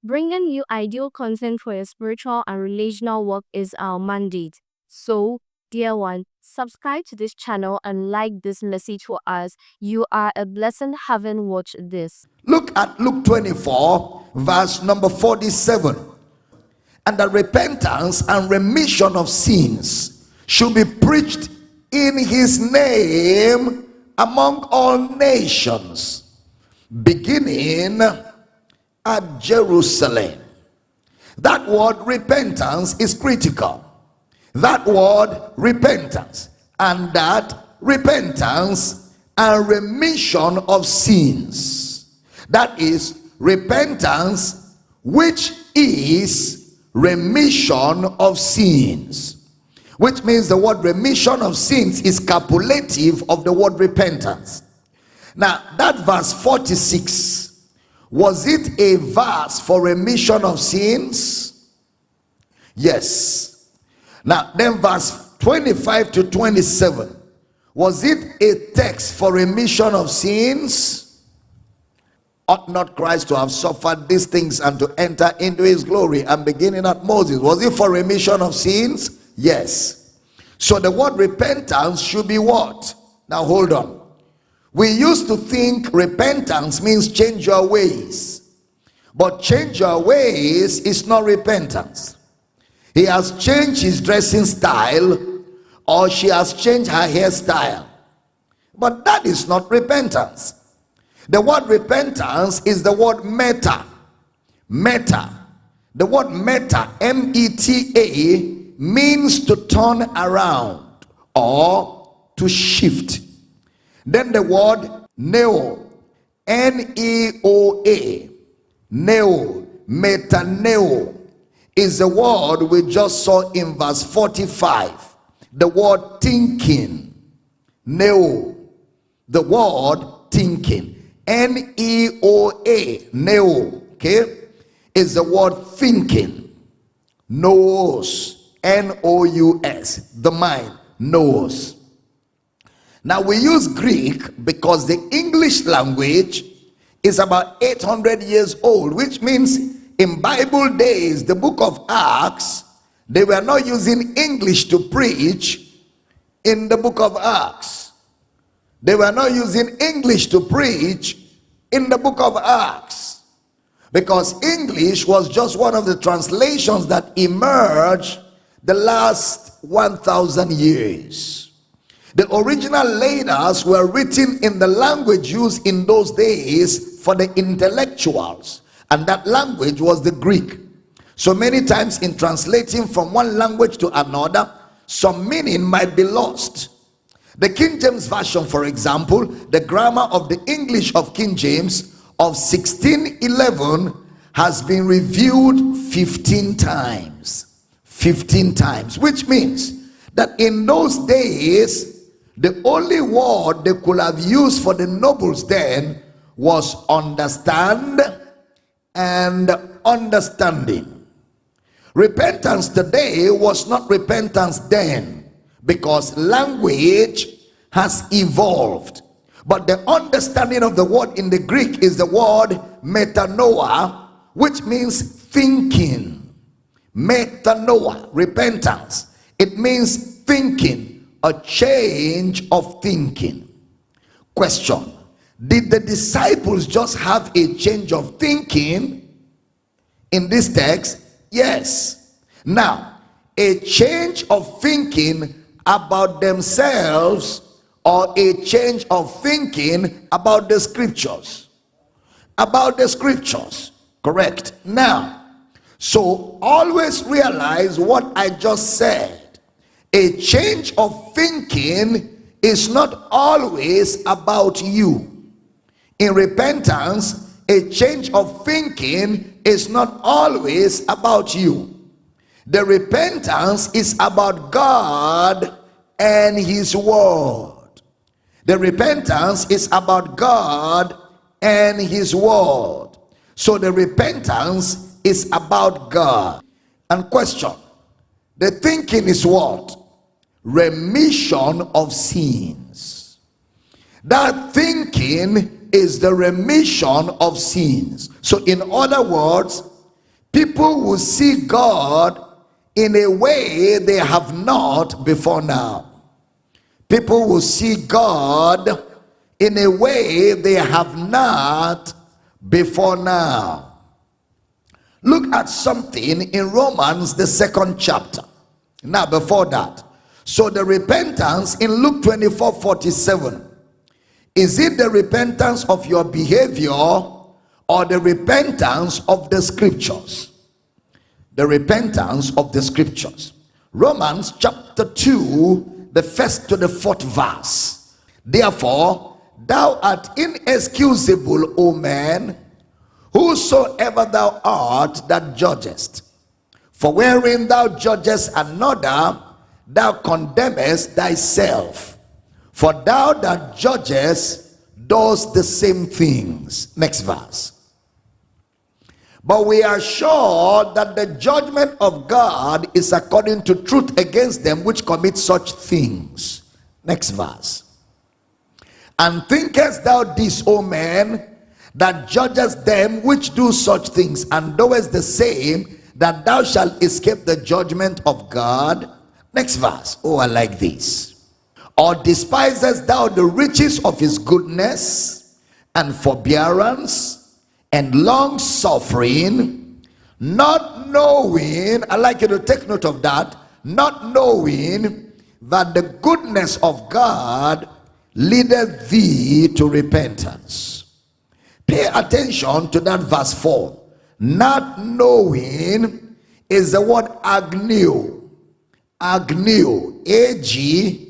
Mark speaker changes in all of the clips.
Speaker 1: Bringing you ideal content for your spiritual and relational work is our mandate. So, dear one, subscribe to this channel and like this message for us. You are a blessing having watched this.
Speaker 2: Look at Luke 24, verse number 47. And that repentance and remission of sins should be preached in his name among all nations, beginning at Jerusalem. That word repentance is critical. That word repentance, and that repentance and remission of sins. That is repentance, which is remission of sins, which means the word remission of sins is capulative of the word repentance. Now that verse 46, was it a verse for remission of sins? Yes. Now then verse 25 to 27, was it a text for remission of sins? Ought not Christ to have suffered these things and to enter into his glory? And beginning at Moses, was it for remission of sins? Yes. So the word repentance should be what? Now hold on. We used to think repentance means change your ways, but change your ways is not repentance. He has changed his dressing style, or she has changed her hairstyle, but that is not repentance. The word repentance is the word meta. Meta. The word meta, M-E-T-A, means to turn around or to shift. Then the word neo, N-E-O-A, neo, metaneo, is the word we just saw in verse 45. The word thinking, neo, the word thinking. N-E-O-A, neo, okay, is the word thinking. Nous, N-O-U-S, the mind, nous. Now we use Greek because the English language is about 800 years old, which means in Bible days, the book of Acts, they were not using English to preach in the book of Acts. They were not using English to preach in the book of Acts, because English was just one of the translations that emerged the last 1,000 years. The original letters were written in the language used in those days for the intellectuals, and that language was the Greek. So many times in translating from one language to another, some meaning might be lost. The King James Version, for example, the grammar of the English of King James of 1611 has been reviewed 15 times. 15 times, which means that in those days, the only word they could have used for the nobles then was understand and understanding. Repentance today was not repentance then, because language has evolved. But the understanding of the word in the Greek is the word metanoia, which means thinking. Metanoia, repentance. It means thinking, a change of thinking. Question: did the disciples just have a change of thinking in this text? Yes. Now, a change of thinking about themselves, or a change of thinking about the scriptures? About the scriptures, correct. Now, so always realize what I just said. A change of thinking is not always about you. In repentance, a change of thinking is not always about you. The repentance is about God and his word. The repentance is about God and his word. So the repentance is about God. And question: the thinking is what? Remission of sins. That thinking is the remission of sins. So in other words, people will see God in a way they have not before now. People will see God in a way they have not before now. Look at something in Romans, the 2nd chapter. Now, before that, so the repentance in Luke 24:47, is it the repentance of your behavior or the repentance of the scriptures? The repentance of the scriptures. Romans chapter 2, the 1st to the 4th verse. Therefore, thou art inexcusable, O man, whosoever thou art that judgest. For wherein thou judgest another, thou condemnest thyself. For thou that judgest does the same things. Next verse. But we are sure that the judgment of God is according to truth against them which commit such things. Next verse. And thinkest thou this, O man, that judgest them which do such things, and doest the same, that thou shalt escape the judgment of God? Next verse. Oh, I like this. Or despisest thou the riches of his goodness and forbearance and long suffering, not knowing, I like you to take note of that, not knowing that the goodness of God leadeth thee to repentance. Pay attention to that verse 4. Not knowing is the word agnoe. Agnoe. A-G-N-O-E.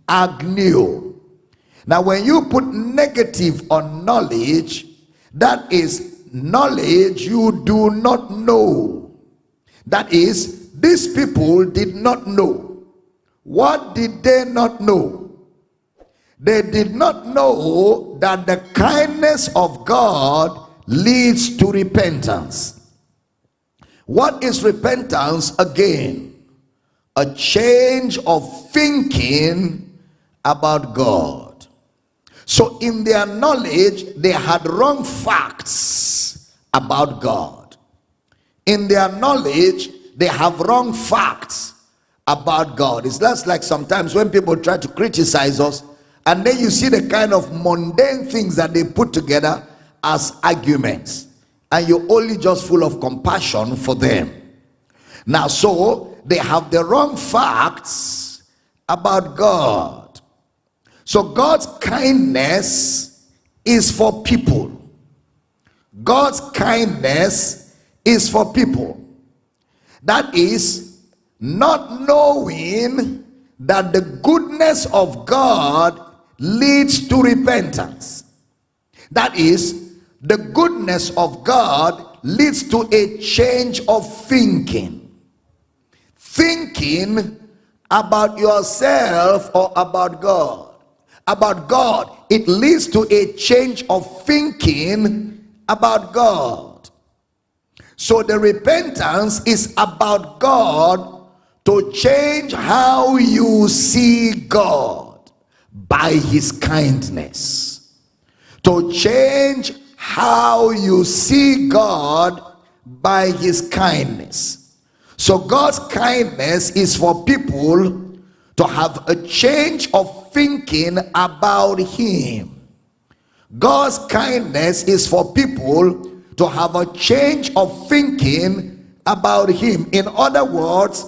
Speaker 2: Agnoe. Now, when you put negative on knowledge, that is knowledge you do not know. That is, these people did not know. What did they not know? They did not know that the kindness of God leads to repentance. What is repentance again? A change of thinking about God. So in their knowledge, they had wrong facts about God. In their knowledge, they have wrong facts about God. It's just like sometimes when people try to criticize us, and then you see the kind of mundane things that they put together as arguments, and you're only just full of compassion for them. Now, so they have the wrong facts about God. So God's kindness is for people. God's kindness is for people. That is, not knowing that the goodness of God leads to repentance. That is, the goodness of God leads to a change of thinking. Thinking about yourself or about God. About God, it leads to a change of thinking about God. So the repentance is about God to change how you see God by his kindness. To change how you see God by his kindness. So God's kindness is for people to have a change of thinking about him. God's kindness is for people to have a change of thinking about him. In other words,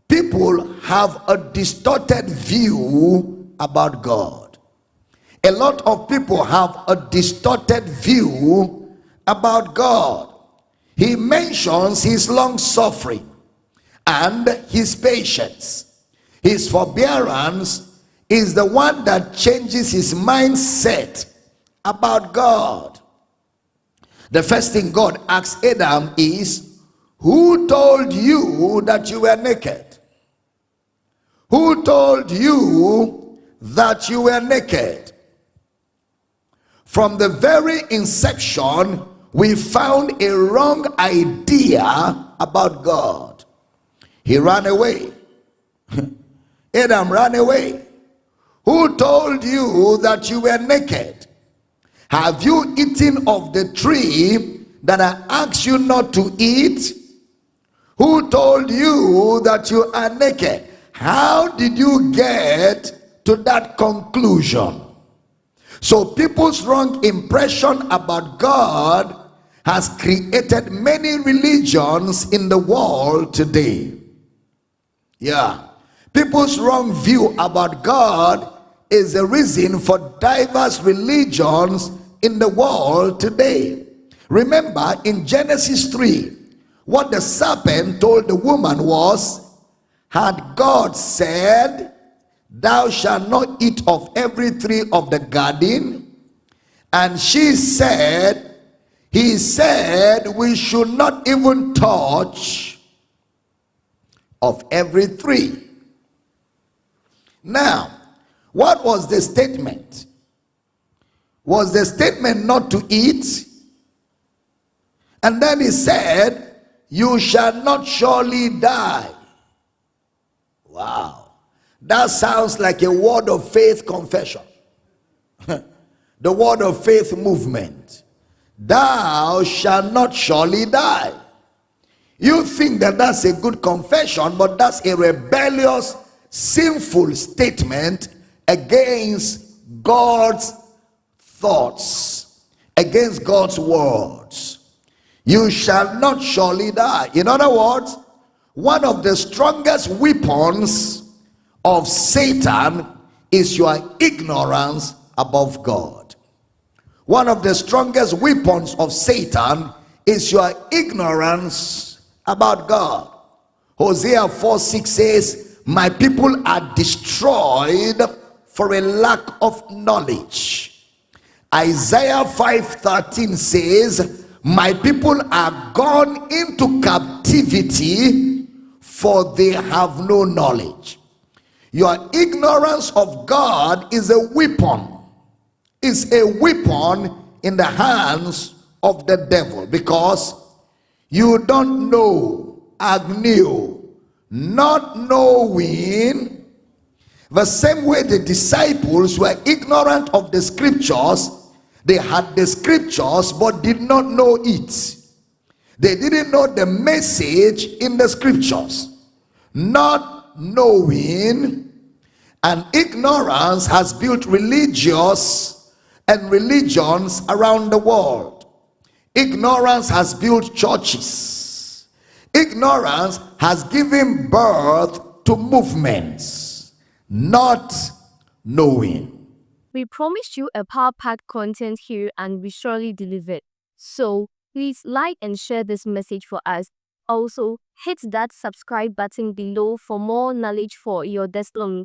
Speaker 2: people have a distorted view about God. A lot of people have a distorted view about God. He mentions his long suffering and his patience. His forbearance is the one that changes his mindset about God. The first thing God asks Adam is, who told you that you were naked? Who told you that you were naked? From the very inception, we found a wrong idea about God. He ran away. Adam ran away. Who told you that you were naked? Have you eaten of the tree that I asked you not to eat? Who told you that you are naked? How did you get to that conclusion? So people's wrong impression about God has created many religions in the world today. Yeah. People's wrong view about God is the reason for diverse religions in the world today. Remember in Genesis 3, what the serpent told the woman was, had God said, thou shalt not eat of every tree of the garden? And she said, he said we should not even touch of every tree. Now, what was the statement? Was the statement not to eat? And then he said, you shall not surely die. Wow. That sounds like a word of faith confession. The word of faith movement. Thou shalt not surely die. You think that that's a good confession, but that's a rebellious, sinful statement against God's thoughts, against God's words. You shall not surely die. In other words, one of the strongest weapons of Satan is your ignorance above God. One of the strongest weapons of Satan is your ignorance about God. Hosea 4:6 says, my people are destroyed for a lack of knowledge. Isaiah 5:13 says, my people are gone into captivity, for they have no knowledge. Your ignorance of God is a weapon. Is a weapon in the hands of the devil, because you don't know, agnew, not knowing. The same way the disciples were ignorant of the scriptures, they had the scriptures but did not know it. They didn't know the message in the scriptures. Not knowing and ignorance has built religions around the world. Ignorance has built churches. Ignorance has given birth to movements. Not knowing.
Speaker 1: We promised you a power-packed content here and we surely delivered. So, please like and share this message for us. Also, hit that subscribe button below for more knowledge for your destiny.